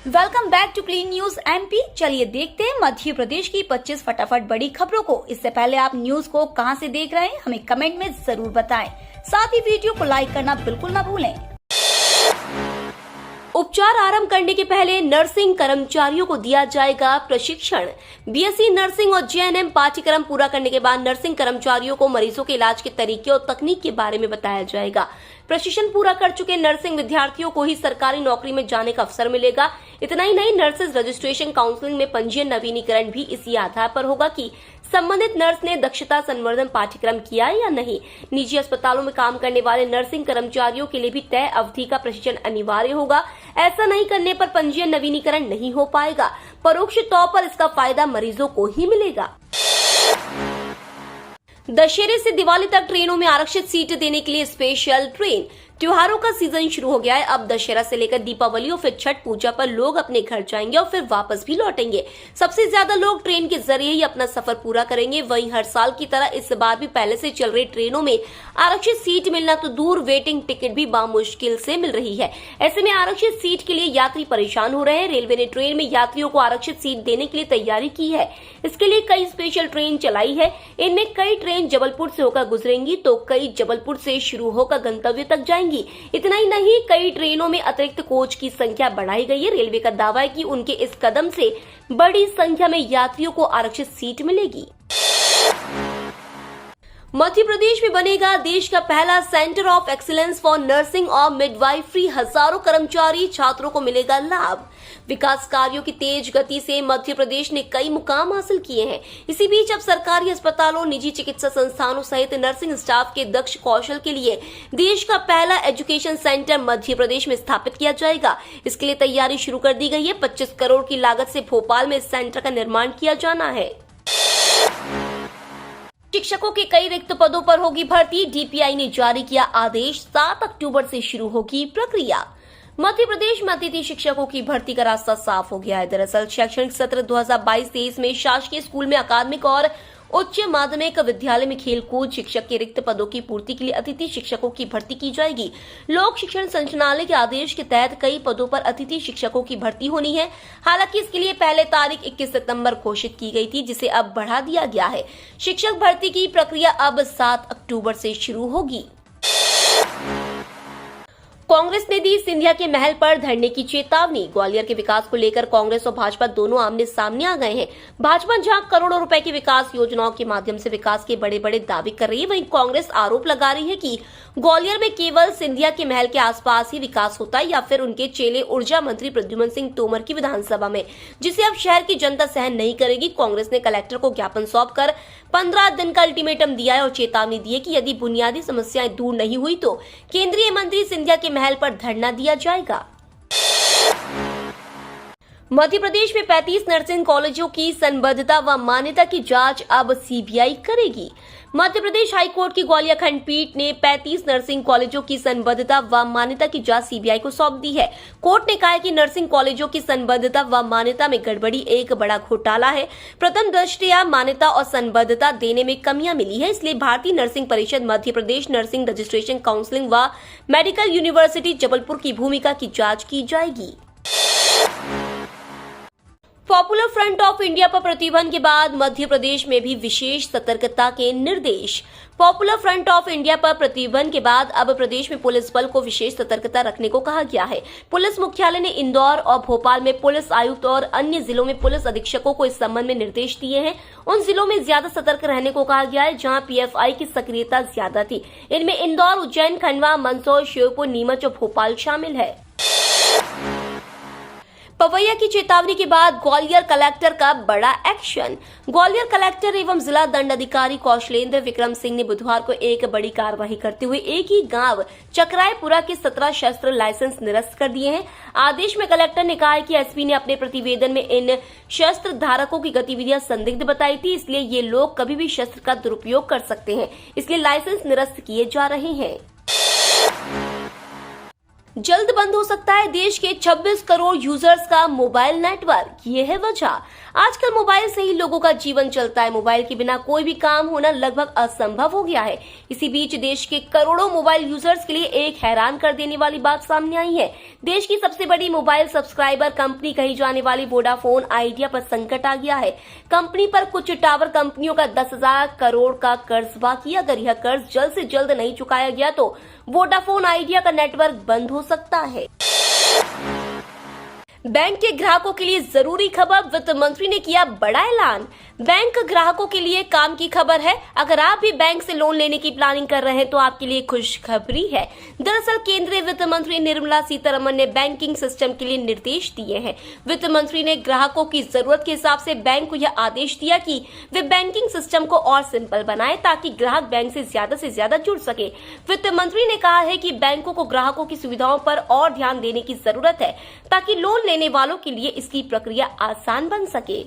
Welcome back to clean news MP. चलिए देखते हैं मध्य प्रदेश की 25 फटाफट बड़ी खबरों को। इससे पहले आप न्यूज को कहां से देख रहे हैं हमें कमेंट में जरूर बताएं। साथ ही वीडियो को लाइक करना बिल्कुल ना भूलें। उपचार आरंभ करने के पहले नर्सिंग कर्मचारियों को दिया जाएगा प्रशिक्षण। बीएससी नर्सिंग और जेएनएम पाठ्यक्रम पूरा करने के बाद नर्सिंग कर्मचारियों को मरीजों के इलाज के तरीके और तकनीक के बारे में बताया जाएगा। प्रशिक्षण पूरा कर चुके नर्सिंग विद्यार्थियों को ही सरकारी नौकरी में जाने का अवसर मिलेगा। इतना ही नहीं, नर्सेज रजिस्ट्रेशन काउंसलिंग में पंजीयन नवीनीकरण भी इसी आधार पर होगा कि संबंधित नर्स ने दक्षता संवर्धन पाठ्यक्रम किया है या नहीं। निजी अस्पतालों में काम करने वाले नर्सिंग कर्मचारियों के लिए भी तय अवधि का प्रशिक्षण अनिवार्य होगा। ऐसा नहीं करने पर पंजीयन नवीनीकरण नहीं हो पाएगा। परोक्ष तौर पर इसका फायदा मरीजों को ही मिलेगा। दशहरे से दिवाली तक ट्रेनों में आरक्षित सीट देने के लिए स्पेशल ट्रेन। त्योहारों का सीजन शुरू हो गया है। अब दशहरा से लेकर दीपावली और फिर छठ पूजा पर लोग अपने घर जाएंगे और फिर वापस भी लौटेंगे। सबसे ज्यादा लोग ट्रेन के जरिए ही अपना सफर पूरा करेंगे। वहीं हर साल की तरह इस बार भी पहले से चल रही ट्रेनों में आरक्षित सीट मिलना तो दूर, वेटिंग टिकट भी बामुश्किल से मिल रही है। ऐसे में आरक्षित सीट के लिए यात्री परेशान हो रहे हैं। रेलवे ने ट्रेन में यात्रियों को आरक्षित सीट देने के लिए तैयारी की है। इसके लिए कई स्पेशल ट्रेन चलाई है। इनमें कई ट्रेन जबलपुर से होकर गुजरेंगी तो कई जबलपुर से शुरू होकर गंतव्य तक जाएंगी। इतना ही नहीं, कई ट्रेनों में अतिरिक्त कोच की संख्या बढ़ाई गई है। रेलवे का दावा है कि उनके इस कदम से बड़ी संख्या में यात्रियों को आरक्षित सीट मिलेगी। मध्य प्रदेश में बनेगा देश का पहला centre of excellence for nursing और मिडवाइफरी। हजारों कर्मचारी छात्रों को मिलेगा लाभ। विकास कार्यों की तेज गति से मध्य प्रदेश ने कई मुकाम हासिल किए हैं। इसी बीच अब सरकारी अस्पतालों, निजी चिकित्सा संस्थानों सहित नर्सिंग स्टाफ के दक्ष कौशल के लिए देश का पहला एजुकेशन सेंटर मध्य प्रदेश में स्थापित किया जाएगा। इसके लिए तैयारी शुरू कर दी गई है। 25 करोड़ की लागत से भोपाल में इस सेंटर का निर्माण किया जाना है। शिक्षकों के कई रिक्त पदों पर होगी भर्ती। डीपीआई ने जारी किया आदेश। 7 अक्टूबर से शुरू होगी प्रक्रिया। मध्य प्रदेश में अतिथि शिक्षकों की भर्ती का रास्ता साफ हो गया है। दरअसल शैक्षणिक सत्र 2022-23 में शासकीय स्कूल में अकादमिक और उच्च माध्यमिक विद्यालय में खेलकूद शिक्षक के रिक्त पदों की पूर्ति के लिए अतिथि शिक्षकों की भर्ती की जाएगी। लोक शिक्षण संचालनालय के आदेश के तहत कई पदों पर अतिथि शिक्षकों की भर्ती होनी है। हालांकि इसके लिए पहले तारीख 21 सितंबर घोषित की गई थी, जिसे अब बढ़ा दिया गया है। शिक्षक भर्ती की प्रक्रिया अब 7 अक्टूबर से शुरू होगी। कांग्रेस ने दी सिंधिया के महल पर धरने की चेतावनी। ग्वालियर के विकास को लेकर कांग्रेस और भाजपा दोनों आमने सामने आ गए हैं। भाजपा जहां करोड़ों रुपए की विकास योजनाओं के माध्यम से विकास के बड़े बड़े दावे कर रही है, वहीं कांग्रेस आरोप लगा रही है कि ग्वालियर में केवल सिंधिया के महल के आसपास ही विकास होता है या फिर उनके चेले ऊर्जा मंत्री प्रद्युम्न सिंह तोमर की विधानसभा में, जिसे अब शहर की जनता सहन नहीं करेगी। कांग्रेस ने कलेक्टर को ज्ञापन सौंपकर 15 दिन का अल्टीमेटम दिया है और चेतावनी दी है कि यदि बुनियादी समस्याएं दूर नहीं हुई तो केंद्रीय मंत्री सिंधिया के महल पर धरना दिया जाएगा। मध्य प्रदेश में 35 नर्सिंग कॉलेजों की संबद्धता व मान्यता की जांच अब सीबीआई करेगी। मध्य प्रदेश हाईकोर्ट की ग्वालियर खंडपीठ ने 35 नर्सिंग कॉलेजों की संबद्धता व मान्यता की जांच सीबीआई को सौंप दी है। कोर्ट ने कहा है कि नर्सिंग कॉलेजों की संबद्धता व मान्यता में गड़बड़ी एक बड़ा घोटाला है। प्रथम दृष्टया मान्यता और संबद्धता देने में कमियां मिली है, इसलिए भारतीय नर्सिंग परिषद, Madhya Pradesh nursing registration counselling व मेडिकल यूनिवर्सिटी जबलपुर की भूमिका की जाँच की जाएगी। पॉपुलर फ्रंट ऑफ इंडिया पर प्रतिबंध के बाद मध्य प्रदेश में भी विशेष सतर्कता के निर्देश। पॉपुलर फ्रंट ऑफ इंडिया पर प्रतिबंध के बाद अब प्रदेश में पुलिस बल को विशेष सतर्कता रखने को कहा गया है। पुलिस मुख्यालय ने इंदौर और भोपाल में पुलिस आयुक्त और अन्य जिलों में पुलिस अधीक्षकों को इस संबंध में निर्देश दिए हैं। उन जिलों में ज्यादा सतर्क रहने को कहा गया है जहां पीएफआई की सक्रियता ज्यादा थी। इनमें इंदौर, उज्जैन, खंडवा, मंदसौर, श्योपुर, नीमच और भोपाल शामिल है। पवैया की चेतावनी के बाद ग्वालियर कलेक्टर का बड़ा एक्शन। ग्वालियर कलेक्टर एवं जिला दंड अधिकारी कौशलेंद्र विक्रम सिंह ने बुधवार को एक बड़ी कार्रवाई करते हुए एक ही गांव चक्रायपुरा के 17 शस्त्र लाइसेंस निरस्त कर दिए हैं। आदेश में कलेक्टर ने कहा है कि एसपी ने अपने प्रतिवेदन में इन शस्त्र धारकों की गतिविधियां संदिग्ध बताई थी, इसलिए ये लोग कभी भी शस्त्र का दुरुपयोग कर सकते हैं, इसलिए लाइसेंस निरस्त किए जा रहे हैं। जल्द बंद हो सकता है देश के 26 करोड़ यूजर्स का मोबाइल नेटवर्क। ये है वजह। आजकल मोबाइल से ही लोगों का जीवन चलता है। मोबाइल के बिना कोई भी काम होना लगभग असंभव हो गया है। इसी बीच देश के करोड़ों मोबाइल यूजर्स के लिए एक हैरान कर देने वाली बात सामने आई है। देश की सबसे बड़ी मोबाइल सब्सक्राइबर कंपनी कही जाने वाली वोडाफोन आइडिया पर संकट आ गया है। कंपनी पर कुछ टावर कंपनियों का 10,000 करोड़ का कर्ज बाकी। अगर यह कर्ज जल्द से जल्द नहीं चुकाया गया तो वोडाफोन आइडिया का नेटवर्क बंद हो सकता है। बैंक के ग्राहकों के लिए जरूरी खबर, वित्त मंत्री ने किया बड़ा ऐलान। बैंक ग्राहकों के लिए काम की खबर है। अगर आप भी बैंक से लोन लेने की प्लानिंग कर रहे हैं तो आपके लिए खुशखबरी है। दरअसल केंद्रीय वित्त मंत्री निर्मला सीतारमण ने बैंकिंग सिस्टम के लिए निर्देश दिए हैं। वित्त मंत्री ने ग्राहकों की जरूरत के हिसाब से बैंक को यह आदेश दिया कि वे बैंकिंग सिस्टम को और सिंपल बनाएं ताकि ग्राहक बैंक से ज्यादा जुड़ सके। वित्त मंत्री ने कहा है कि बैंकों को ग्राहकों की सुविधाओं पर और ध्यान देने की जरूरत है ताकि लोन लेने वालों के लिए इसकी प्रक्रिया आसान बन सके।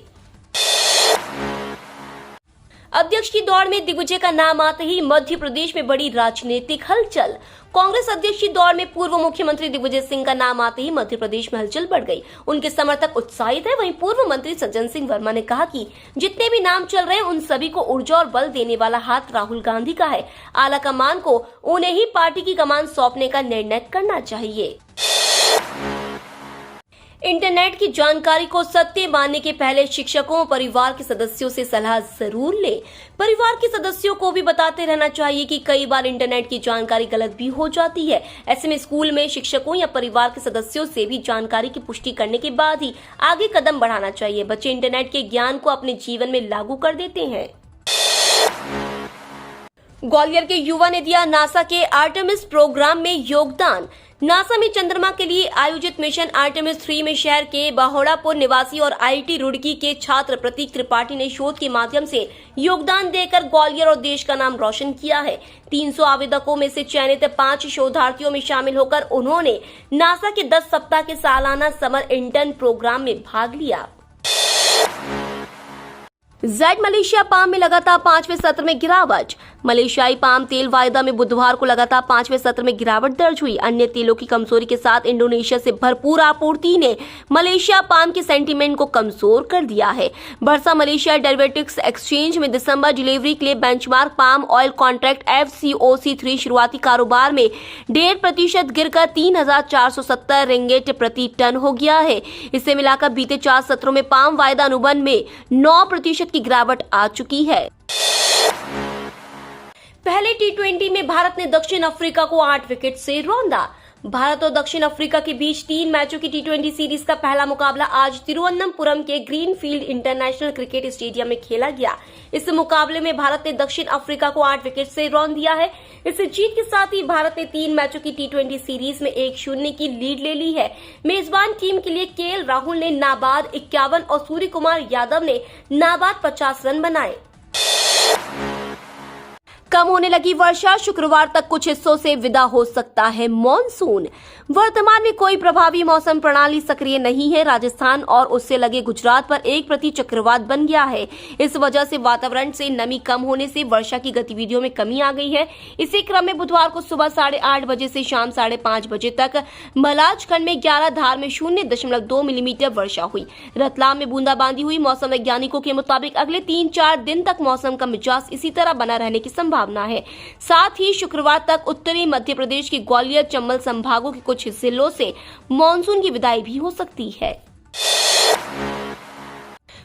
अध्यक्ष की दौड़ में दिग्विजय का नाम आते ही मध्य प्रदेश में बड़ी राजनीतिक हलचल। कांग्रेस अध्यक्ष की दौड़ में पूर्व मुख्यमंत्री दिग्विजय सिंह का नाम आते ही मध्य प्रदेश में हलचल बढ़ गई। उनके समर्थक उत्साहित हैं। वहीं पूर्व मंत्री सज्जन सिंह वर्मा ने कहा कि जितने भी नाम चल रहे हैं उन सभी को ऊर्जा और बल देने वाला हाथ राहुल गांधी का है। आला कमान को उन्हें ही पार्टी की कमान सौंपने का निर्णय करना चाहिए। इंटरनेट की जानकारी को सत्य मानने के पहले शिक्षकों और परिवार के सदस्यों से सलाह जरूर लें। परिवार के सदस्यों को भी बताते रहना चाहिए कि कई बार इंटरनेट की जानकारी गलत भी हो जाती है। ऐसे में स्कूल में शिक्षकों या परिवार के सदस्यों से भी जानकारी की पुष्टि करने के बाद ही आगे कदम बढ़ाना चाहिए। बच्चे इंटरनेट के ज्ञान को अपने जीवन में लागू कर देते हैं। ग्वालियर के युवा ने दिया नासा के आर्टेमिस प्रोग्राम में योगदान। नासा में चंद्रमा के लिए आयोजित मिशन आर्टेमिस 3 में शहर के बाहोड़ापुर निवासी और आईआईटी रुड़की के छात्र प्रतीक त्रिपाठी ने शोध के माध्यम से योगदान देकर ग्वालियर और देश का नाम रोशन किया है। 300 आवेदकों में से चयनित 5 शोधार्थियों में शामिल होकर उन्होंने नासा के 10 सप्ताह के सालाना समर इंटर्न प्रोग्राम में भाग लिया। जेड मलेशिया पाम में लगातार 5वें सत्र में गिरावट। मलेशियाई पाम तेल वायदा में बुधवार को लगातार 5वें सत्र में गिरावट दर्ज हुई। अन्य तेलों की कमजोरी के साथ इंडोनेशिया से भरपूर आपूर्ति ने मलेशिया पाम के सेंटीमेंट को कमजोर कर दिया है। बरसा मलेशिया डेरिवेटिव्स एक्सचेंज में दिसंबर डिलीवरी के लिए benchmark palm oil contract FCOC3 शुरुआती कारोबार में 1.5% गिरकर 3,470 रिंगिट प्रति टन हो गया है। इससे मिलाकर बीते 4 सत्रों में पाम वायदा अनुबंध में 9% की गिरावट आ चुकी है। पहले T20 में भारत ने दक्षिण अफ्रीका को 8 विकेट से रौंदा। भारत और दक्षिण अफ्रीका के बीच 3 मैचों की T20 सीरीज का पहला मुकाबला आज तिरुवनंतपुरम के ग्रीनफील्ड इंटरनेशनल क्रिकेट स्टेडियम में खेला गया। इस मुकाबले में भारत ने दक्षिण अफ्रीका को 8 विकेट से रौंद दिया है। इस जीत के साथ ही भारत ने 3 मैचों की T20 सीरीज में 1-0 की लीड ले ली है। मेजबान टीम के लिए KL राहुल ने नाबाद 51 और सूर्य कुमार यादव ने नाबाद 50 रन बनाए। कम होने लगी वर्षा, शुक्रवार तक कुछ हिस्सों से विदा हो सकता है मॉनसून। वर्तमान में कोई प्रभावी मौसम प्रणाली सक्रिय नहीं है। राजस्थान और उससे लगे गुजरात पर एक प्रति चक्रवात बन गया है। इस वजह से वातावरण से नमी कम होने से वर्षा की गतिविधियों में कमी आ गई है। इसी क्रम में बुधवार को सुबह 8:30 बजे से शाम 5:30 बजे तक मलाजखंड में 11, धार में 0.2 मिलीमीटर वर्षा हुई। रतलाम में बूंदाबांदी हुई। मौसम वैज्ञानिकों के मुताबिक अगले 3-4 दिन तक मौसम का मिजाज इसी तरह बना रहने की संभावना है। साथ ही शुक्रवार तक उत्तरी मध्य प्रदेश के ग्वालियर, चंबल संभागों के कुछ जिलों से मॉनसून की विदाई भी हो सकती है।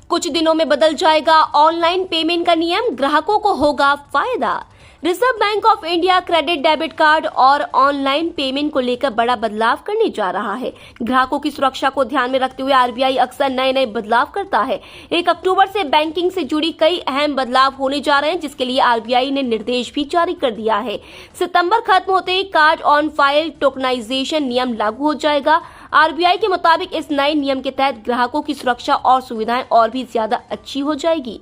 कुछ दिनों में बदल जाएगा ऑनलाइन पेमेंट का नियम, ग्राहकों को होगा फायदा। Reserve bank of India credit debit card और ऑनलाइन पेमेंट को लेकर बड़ा बदलाव करने जा रहा है। ग्राहकों की सुरक्षा को ध्यान में रखते हुए आरबीआई अक्सर नए बदलाव करता है। 1 अक्टूबर से बैंकिंग से जुड़ी कई अहम बदलाव होने जा रहे हैं, जिसके लिए आरबीआई ने निर्देश भी जारी कर दिया है। सितंबर खत्म होते ही कार्ड ऑन फाइल टोकनाइजेशन नियम लागू हो जाएगा। आरबीआई के मुताबिक इस नए नियम के तहत ग्राहकों की सुरक्षा और सुविधाएं और भी ज्यादा अच्छी हो जाएगी।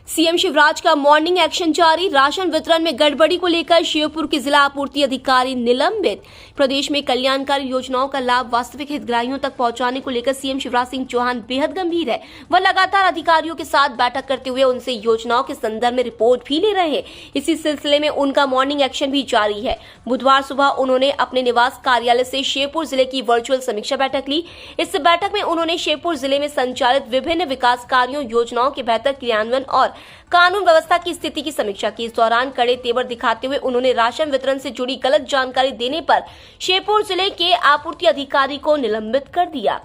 सीएम शिवराज का मॉर्निंग एक्शन जारी। राशन वितरण में गड़बड़ी को लेकर शिवपुर के जिला आपूर्ति अधिकारी निलंबित। प्रदेश में कल्याणकारी योजनाओं का लाभ वास्तविक हितग्राहियों तक पहुंचाने को लेकर सीएम शिवराज सिंह चौहान बेहद गंभीर है। वह लगातार अधिकारियों के साथ बैठक करते हुए उनसे योजनाओं के संदर्भ में रिपोर्ट भी ले रहे हैं। इसी सिलसिले में उनका मॉर्निंग एक्शन भी जारी है। बुधवार सुबह उन्होंने अपने निवास कार्यालय से शेरपुर जिले की वर्चुअल समीक्षा बैठक ली। इस बैठक में उन्होंने शेरपुर जिले में संचालित विभिन्न विकास कार्यों, योजनाओं के बेहतर क्रियान्वयन और कानून व्यवस्था की स्थिति की समीक्षा की। इस दौरान कड़े तेवर दिखाते हुए उन्होंने राशन वितरण से जुड़ी गलत जानकारी देने पर शेरपुर जिले के आपूर्ति अधिकारी को निलंबित कर दिया।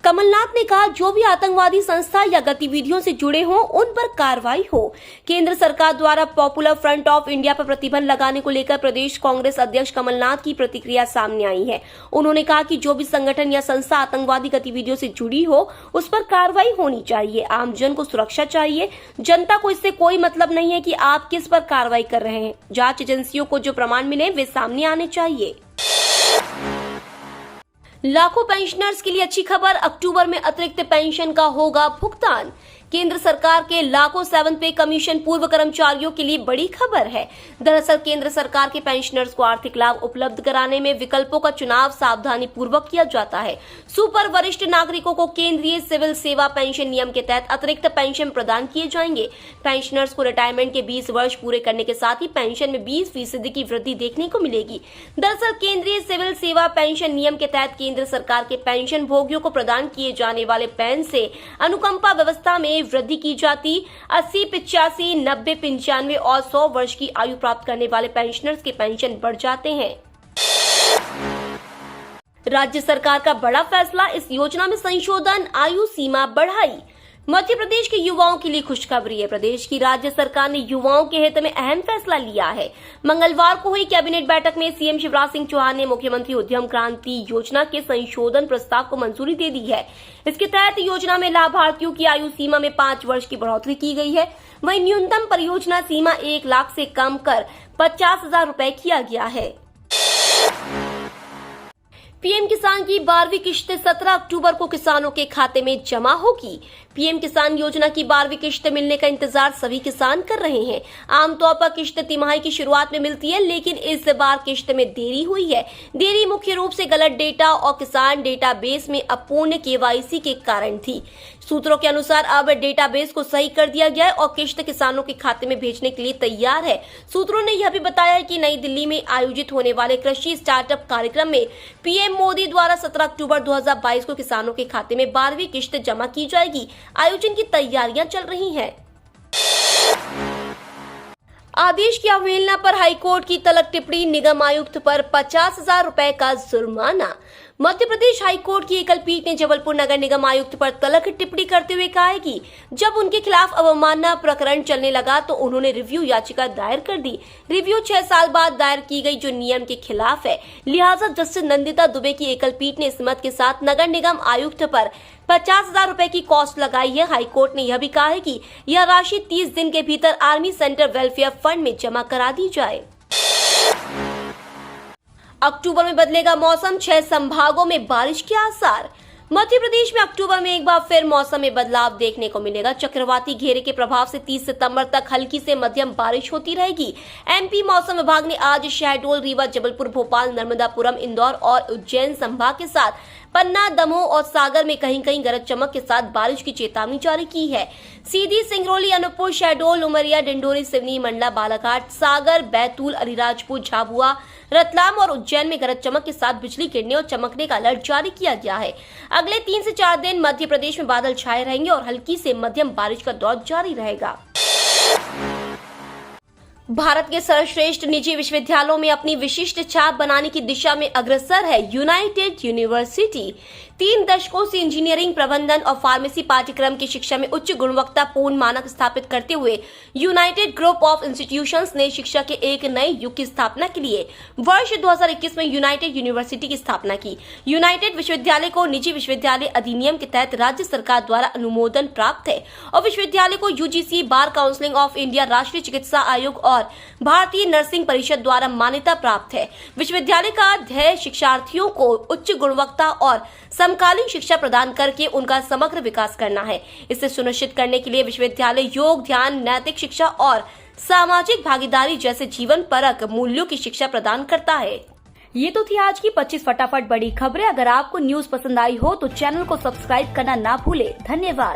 कमलनाथ ने कहा, जो भी आतंकवादी संस्था या गतिविधियों से जुड़े हों उन पर कार्रवाई हो। केंद्र सरकार द्वारा पॉपुलर फ्रंट ऑफ इंडिया पर प्रतिबंध लगाने को लेकर प्रदेश कांग्रेस अध्यक्ष कमलनाथ की प्रतिक्रिया सामने आई है। उन्होंने कहा कि जो भी संगठन या संस्था आतंकवादी गतिविधियों से जुड़ी हो उस पर कार्रवाई होनी चाहिए। आमजन को सुरक्षा चाहिए। जनता को इससे कोई मतलब नहीं है कि आप किस पर कार्रवाई कर रहे हैं। जांच एजेंसियों को जो प्रमाण मिले वे सामने आने चाहिए। लाखों पेंशनर्स के लिए अच्छी खबर, अक्टूबर में अतिरिक्त पेंशन का होगा भुगतान। केंद्र सरकार के लाखों 7th पे कमीशन पूर्व कर्मचारियों के लिए बड़ी खबर है। दरअसल केंद्र सरकार के पेंशनर्स को आर्थिक लाभ उपलब्ध कराने में विकल्पों का चुनाव सावधानी पूर्वक किया जाता है। सुपर वरिष्ठ नागरिकों को केंद्रीय सिविल सेवा पेंशन नियम के तहत अतिरिक्त पेंशन प्रदान किए जाएंगे। पेंशनर्स को रिटायरमेंट के 20 वर्ष पूरे करने के साथ ही पेंशन में 20% की वृद्धि देखने को मिलेगी। दरअसल केंद्रीय सिविल सेवा पेंशन नियम के तहत केंद्र सरकार के पेंशन भोगियों को प्रदान किए जाने वाले पेंशन से अनुकंपा व्यवस्था में वृद्धि की जाती। 80, 85, 90, 95 और 100 वर्ष की आयु प्राप्त करने वाले पेंशनर्स के पेंशन बढ़ जाते हैं। राज्य सरकार का बड़ा फैसला, इस योजना में संशोधन, आयु सीमा बढ़ाई। मध्य प्रदेश के युवाओं के लिए खुशखबरी है। प्रदेश की राज्य सरकार ने युवाओं के हित में अहम फैसला लिया है। मंगलवार को हुई कैबिनेट बैठक में सीएम शिवराज सिंह चौहान ने मुख्यमंत्री उद्यम क्रांति योजना के संशोधन प्रस्ताव को मंजूरी दे दी है। इसके तहत योजना में लाभार्थियों की आयु सीमा में 5 वर्ष की बढ़ोतरी की गई है। वहीं न्यूनतम परियोजना सीमा 1 लाख से कम कर 50,000 रूपए किया गया है। पीएम किसान की 12वीं किश्त 17 अक्टूबर को किसानों के खाते में जमा होगी। पीएम किसान योजना की 12वीं किश्त मिलने का इंतजार सभी किसान कर रहे हैं। आमतौर पर किश्त तिमाही की शुरुआत में मिलती है, लेकिन इस बार किश्त में देरी हुई है। देरी मुख्य रूप से गलत डेटा और किसान डेटाबेस में अपूर्ण केवाईसी के कारण थी। सूत्रों के अनुसार अब डेटाबेस को सही कर दिया गया है और किश्त किसानों के खाते में भेजने के लिए तैयार है। सूत्रों ने यह भी बताया कि नई दिल्ली में आयोजित होने वाले कृषि स्टार्टअप कार्यक्रम में पीएम मोदी द्वारा 17 अक्टूबर 2022 को किसानों के खाते में 12वीं किश्त जमा की जाएगी। आयोजन की तैयारियां चल रही हैं। आदेश की अवहेलना पर हाईकोर्ट की तलब टिप्पणी, निगम आयुक्त पर 50,000 रूपए का जुर्माना। मध्य प्रदेश हाईकोर्ट की एकल पीठ ने जबलपुर नगर निगम आयुक्त पर तलब टिप्पणी करते हुए कहा है कि जब उनके खिलाफ अवमानना प्रकरण चलने लगा तो उन्होंने रिव्यू याचिका दायर कर दी। रिव्यू 6 साल बाद दायर की गई, जो नियम के खिलाफ है। लिहाजा जस्टिस नंदिता दुबे की एकल पीठ ने इस मत के साथ नगर निगम आयुक्त पर 50,000 रूपए की कॉस्ट लगाई है। हाईकोर्ट ने यह भी कहा है कि यह राशि 30 दिन के भीतर आर्मी सेंटर वेलफेयर फंड में जमा करा दी जाए। अक्टूबर में बदलेगा मौसम, 6 संभागों में बारिश के आसार। मध्य प्रदेश में अक्टूबर में एक बार फिर मौसम में बदलाव देखने को मिलेगा। चक्रवाती घेरे के प्रभाव से 30 सितंबर तक हल्की से मध्यम बारिश होती रहेगी। एमपी मौसम विभाग ने आज शहडोल, रीवा, जबलपुर, भोपाल, नर्मदापुरम, इंदौर और उज्जैन संभाग के साथ पन्ना, दमोह और सागर में कहीं कहीं गरज चमक के साथ बारिश की चेतावनी जारी की है। सीधी, सिंगरौली, अनूपपुर, शहडोल, उमरिया, डिंडोरी, सिवनी, मंडला, बालाघाट, सागर, बैतूल, अलीराजपुर, झाबुआ, रतलाम और उज्जैन में गरज चमक के साथ बिजली गिरने और चमकने का अलर्ट जारी किया गया है। अगले 3 से 4 दिन मध्य प्रदेश में बादल छाए रहेंगे और हल्की से मध्यम बारिश का दौर जारी रहेगा। भारत के सर्वश्रेष्ठ निजी विश्वविद्यालयों में अपनी विशिष्ट छाप बनाने की दिशा में अग्रसर है यूनाइटेड यूनिवर्सिटी। 3 दशकों से इंजीनियरिंग, प्रबंधन और फार्मेसी पाठ्यक्रम की शिक्षा में उच्च गुणवत्तापूर्ण मानक स्थापित करते हुए यूनाइटेड ग्रुप ऑफ इंस्टीट्यूशंस ने शिक्षा के एक नए युग की स्थापना के लिए वर्ष 2021 में यूनाइटेड यूनिवर्सिटी की स्थापना की। यूनाइटेड विश्वविद्यालय को निजी विश्वविद्यालय अधिनियम के तहत राज्य सरकार द्वारा अनुमोदन प्राप्त है और विश्वविद्यालय को UGC, bar council of India, राष्ट्रीय चिकित्सा आयोग और भारतीय नर्सिंग परिषद द्वारा मान्यता प्राप्त है। विश्वविद्यालय का ध्येय शिक्षार्थियों को उच्च गुणवत्ता और समकालीन शिक्षा प्रदान करके उनका समग्र विकास करना है। इसे सुनिश्चित करने के लिए विश्वविद्यालय योग, ध्यान, नैतिक शिक्षा और सामाजिक भागीदारी जैसे जीवन परक मूल्यों की शिक्षा प्रदान करता है। ये तो थी आज की 25 फटाफट बड़ी खबरें। अगर आपको न्यूज पसंद आई हो तो चैनल को सब्सक्राइब करना ना भूले। धन्यवाद।